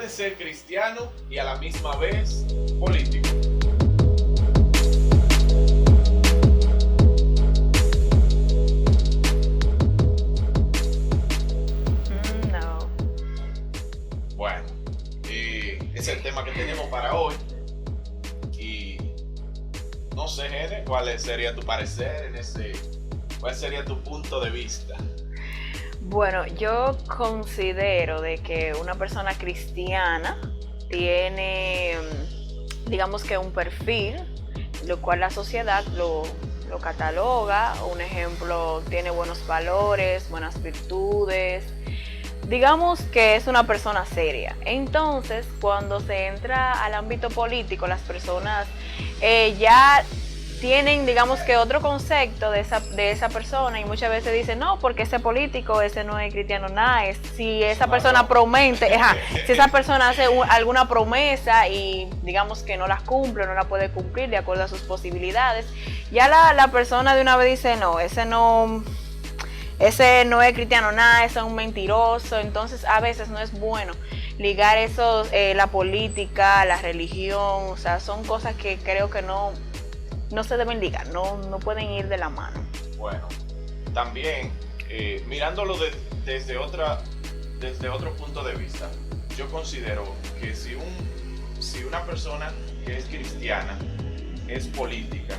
puede ser cristiano y a la misma vez político. No. Bueno, es el tema que tenemos para hoy. Y no sé, Gene, ¿cuál sería tu parecer en ese? ¿Cuál sería tu punto de vista? Bueno, yo considero de que una persona cristiana tiene, digamos que un perfil, lo cual la sociedad lo cataloga. Un ejemplo, tiene buenos valores, buenas virtudes. Digamos que es una persona seria. Entonces, cuando se entra al ámbito político, las personas ya tienen, digamos que otro concepto de esa persona, y muchas veces dicen, no, porque ese político, ese no es cristiano, nada, es si esa persona promete, si esa persona hace alguna promesa y digamos que no la cumple, no la puede cumplir de acuerdo a sus posibilidades, ya la persona de una vez dice, no, ese no es cristiano, nada, ese es un mentiroso. Entonces a veces no es bueno ligar eso, la política, la religión, o sea, son cosas que creo que no se deben ligar, no pueden ir de la mano. Bueno, también mirándolo desde otro punto de vista, yo considero que si una persona que es cristiana es política,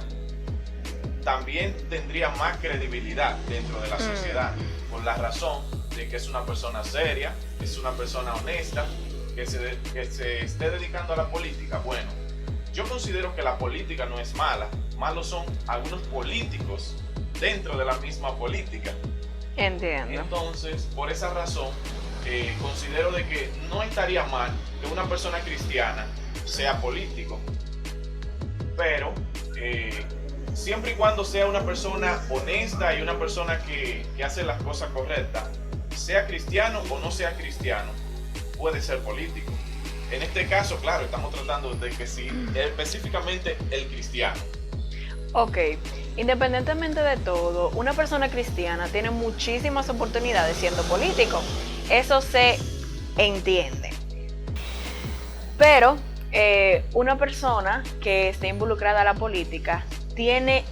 también tendría más credibilidad dentro de la sociedad, por la razón de que es una persona seria, es una persona honesta, que se esté dedicando a la política. Bueno, yo considero que la política no es mala, malos son algunos políticos dentro de la misma política. Entiendo. Entonces, por esa razón, considero de que no estaría mal que una persona cristiana sea político, pero siempre y cuando sea una persona honesta y una persona que hace las cosas correctas, sea cristiano o no sea cristiano, puede ser político. En este caso, claro, estamos tratando de que sí, específicamente el cristiano. Ok, independientemente de todo, una persona cristiana tiene muchísimas oportunidades siendo político. Eso se entiende. Pero una persona que esté involucrada a la política tiene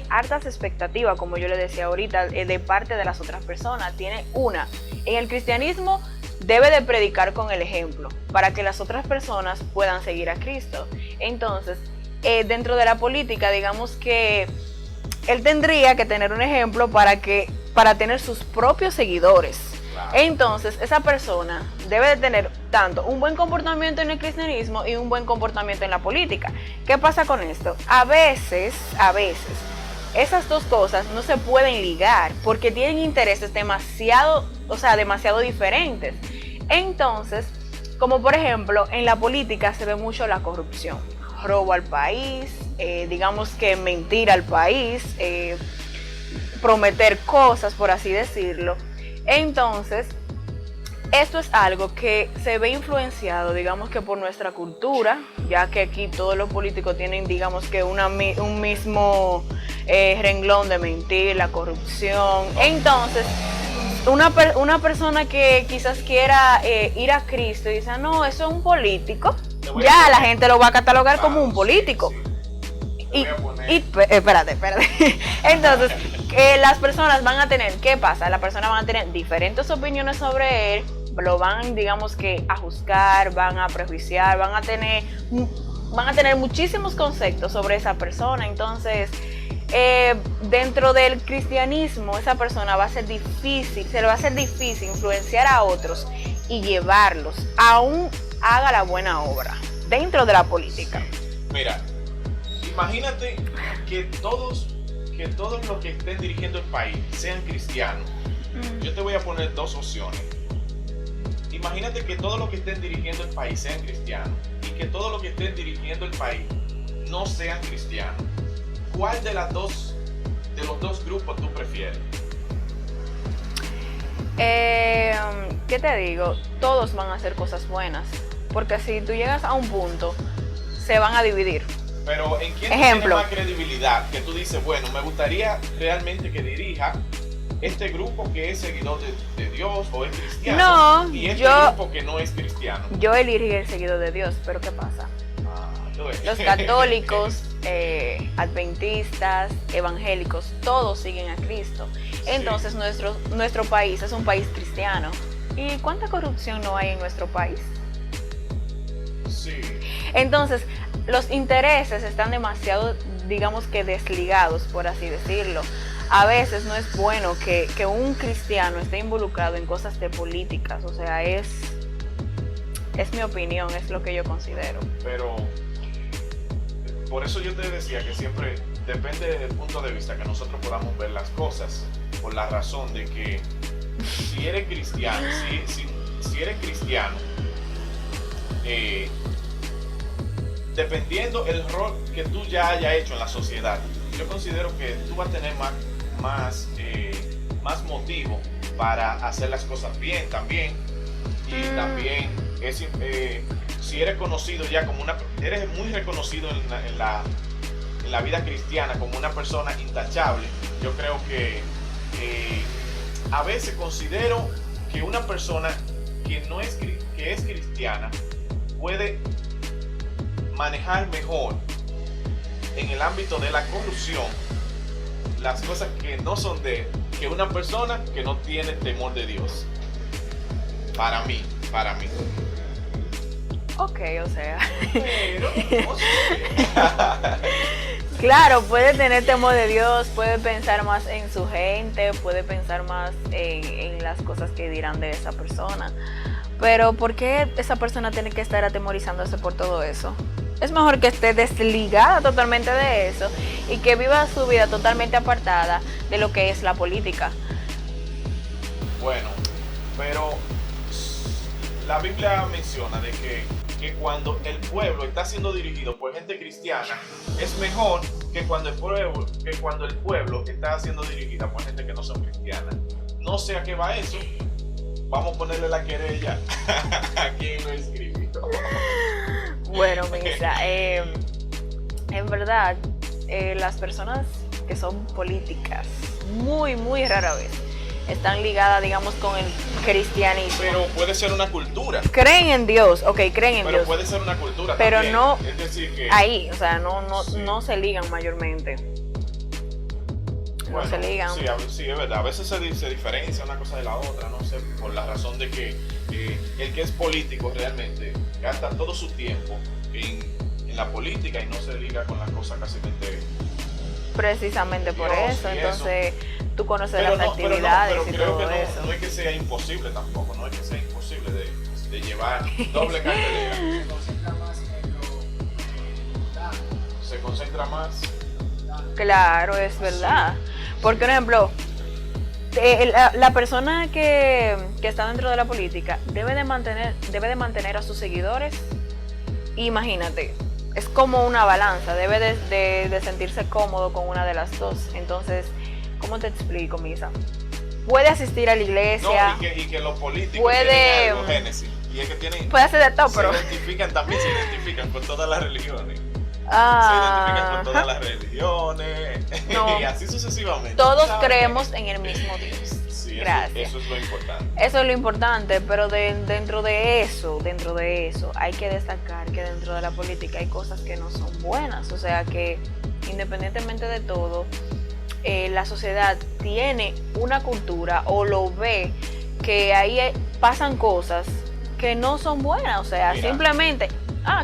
hartas expectativas, como yo le decía ahorita, de parte de las otras personas. En el cristianismo debe de predicar con el ejemplo para que las otras personas puedan seguir a Cristo. Entonces, dentro de la política, digamos que él tendría que tener un ejemplo para tener sus propios seguidores. Claro. Entonces, esa persona debe de tener tanto un buen comportamiento en el cristianismo y un buen comportamiento en la política. ¿Qué pasa con esto? A veces, esas dos cosas no se pueden ligar porque tienen intereses demasiado diferentes. Entonces, como por ejemplo, en la política se ve mucho la corrupción, robo al país, digamos que mentir al país, prometer cosas, por así decirlo. Entonces, esto es algo que se ve influenciado, digamos que por nuestra cultura, ya que aquí todos los políticos tienen, digamos que un mismo renglón de mentir, la corrupción. Entonces, una persona que quizás quiera ir a Cristo y dice, no, eso es un político, ya la gente lo va a catalogar como un político. Sí. Espérate. Entonces, las personas van a tener, ¿qué pasa? Las personas van a tener diferentes opiniones sobre él, lo van, digamos que, a juzgar, van a prejuiciar, van a tener muchísimos conceptos sobre esa persona. Entonces, dentro del cristianismo, esa persona se le va a hacer difícil influenciar a otros y llevarlos, aún haga la buena obra dentro de la política. Mira, imagínate que todos los que estén dirigiendo el país sean cristianos. Yo te voy a poner dos opciones. Imagínate que todos los que estén dirigiendo el país sean cristianos y que todos los que estén dirigiendo el país no sean cristianos. ¿Cuál de los dos grupos tú prefieres? ¿Qué te digo? Todos van a hacer cosas buenas, porque si tú llegas a un punto, se van a dividir. Pero ¿en quién tiene más credibilidad? Que tú dices, bueno, me gustaría realmente que dirija este grupo que es seguidor de Dios o es cristiano, No, y este grupo que no es cristiano. Yo elegí el seguidor de Dios, pero ¿qué pasa? Los católicos, adventistas, evangélicos, todos siguen a Cristo. Entonces nuestro país es un país cristiano. ¿Y cuánta corrupción no hay en nuestro país? Sí. Entonces, los intereses están demasiado, digamos que desligados, por así decirlo. A veces no es bueno que un cristiano esté involucrado en cosas de políticas. O sea, es mi opinión, es lo que yo considero. Pero por eso yo te decía que siempre depende del punto de vista que nosotros podamos ver las cosas, por la razón de que si eres cristiano, si eres cristiano, dependiendo el rol que tú ya hayas hecho en la sociedad, yo considero que tú vas a tener más motivo para hacer las cosas bien también. Y también si eres conocido ya como eres muy reconocido en la vida cristiana como una persona intachable, yo creo que a veces considero que una persona que es cristiana puede manejar mejor en el ámbito de la corrupción las cosas que no son que una persona que no tiene temor de Dios. Para mí. Ok, o sea. Pero, no sé. Claro, puede tener temor de Dios, puede pensar más en su gente, puede pensar más en las cosas que dirán de esa persona. Pero ¿por qué esa persona tiene que estar atemorizándose por todo eso? Es mejor que esté desligada totalmente de eso y que viva su vida totalmente apartada de lo que es la política. Bueno, pero la Biblia menciona de que cuando el pueblo está siendo dirigido por gente cristiana, es mejor que cuando el pueblo está siendo dirigida por gente que no son cristianas. No sé a qué va eso. Vamos a ponerle la querella a quien lo escribió. Bueno, Misa, en verdad, las personas que son políticas, muy, muy rara vez, están ligadas, digamos, con el cristianismo. Pero puede ser una cultura. Creen en Dios, ok, creen en Dios. Pero puede ser una cultura pero también. No es decir que ahí, o sea, no se ligan mayormente. Bueno, no se ligan. Sí, es verdad. A veces se diferencia una cosa de la otra, no sé, por la razón de que el que es político realmente gasta todo su tiempo en la política y no se liga con las cosas casi precisamente por Dios eso. y Entonces, tú conoces pero las actividades pero y creo todo que eso. no es que sea imposible tampoco, no es que sea imposible de llevar doble cartelera. Se concentra más en lo Se concentra más. Claro, es verdad. Porque, por ejemplo, la persona que está dentro de la política debe de mantener a sus seguidores. Imagínate, es como una balanza, debe de sentirse cómodo con una de las dos. Entonces, ¿cómo te explico, Misa? Puede asistir a la iglesia. No, y que los políticos puede, tienen algo, Génesis. Y es que puede hacer de todo, pero se identifican con todas las religiones. Se Ah, identifican con todas las religiones. No. Y así sucesivamente. todos ¿Sabes? creemos en el mismo Dios. Sí, Gracias. eso es lo importante. Eso es lo importante, pero dentro de eso, hay que destacar que dentro de la política hay cosas que no son buenas. O sea que independientemente de todo, la sociedad tiene una cultura o lo ve que ahí pasan cosas que no son buenas. O sea, Mira, simplemente,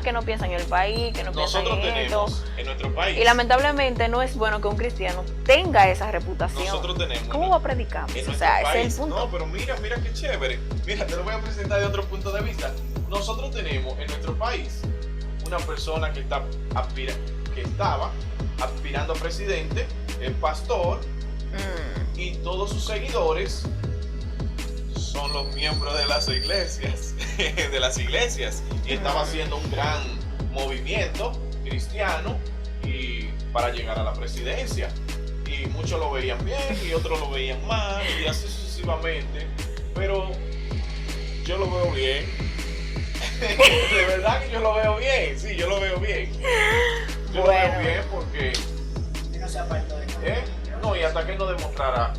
que no piensan en el país, que no piensan nosotros en esto. tenemos en nuestro país. Y lamentablemente no es bueno que un cristiano tenga esa reputación. Nosotros tenemos. ¿Cómo va a predicar? En O sea, nuestro ese es país. el punto. No, pero mira qué chévere. Mira, te lo voy a presentar de otro punto de vista. Nosotros tenemos en nuestro país una persona que estaba aspirando a presidente, el pastor, y todos sus seguidores son los miembros de las iglesias, y estaba haciendo un gran movimiento cristiano y para llegar a la presidencia. Y muchos lo veían bien y otros lo veían mal y así sucesivamente. Pero yo lo veo bien. De verdad que yo lo veo bien. Sí, yo lo veo bien. Yo lo veo bien porque que no se apartó de no, y hasta que no demostrara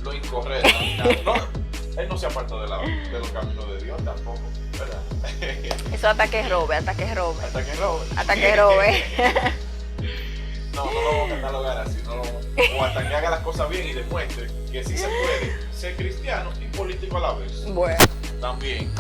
lo incorrecto. No, él no se apartó de los caminos de Dios tampoco, ¿verdad? Eso hasta que robe, hasta que robe. Hasta que robe. Hasta que robe. No lo vamos a catalogar así, o hasta que haga las cosas bien y demuestre que sí se puede ser cristiano y político a la vez. Bueno. También.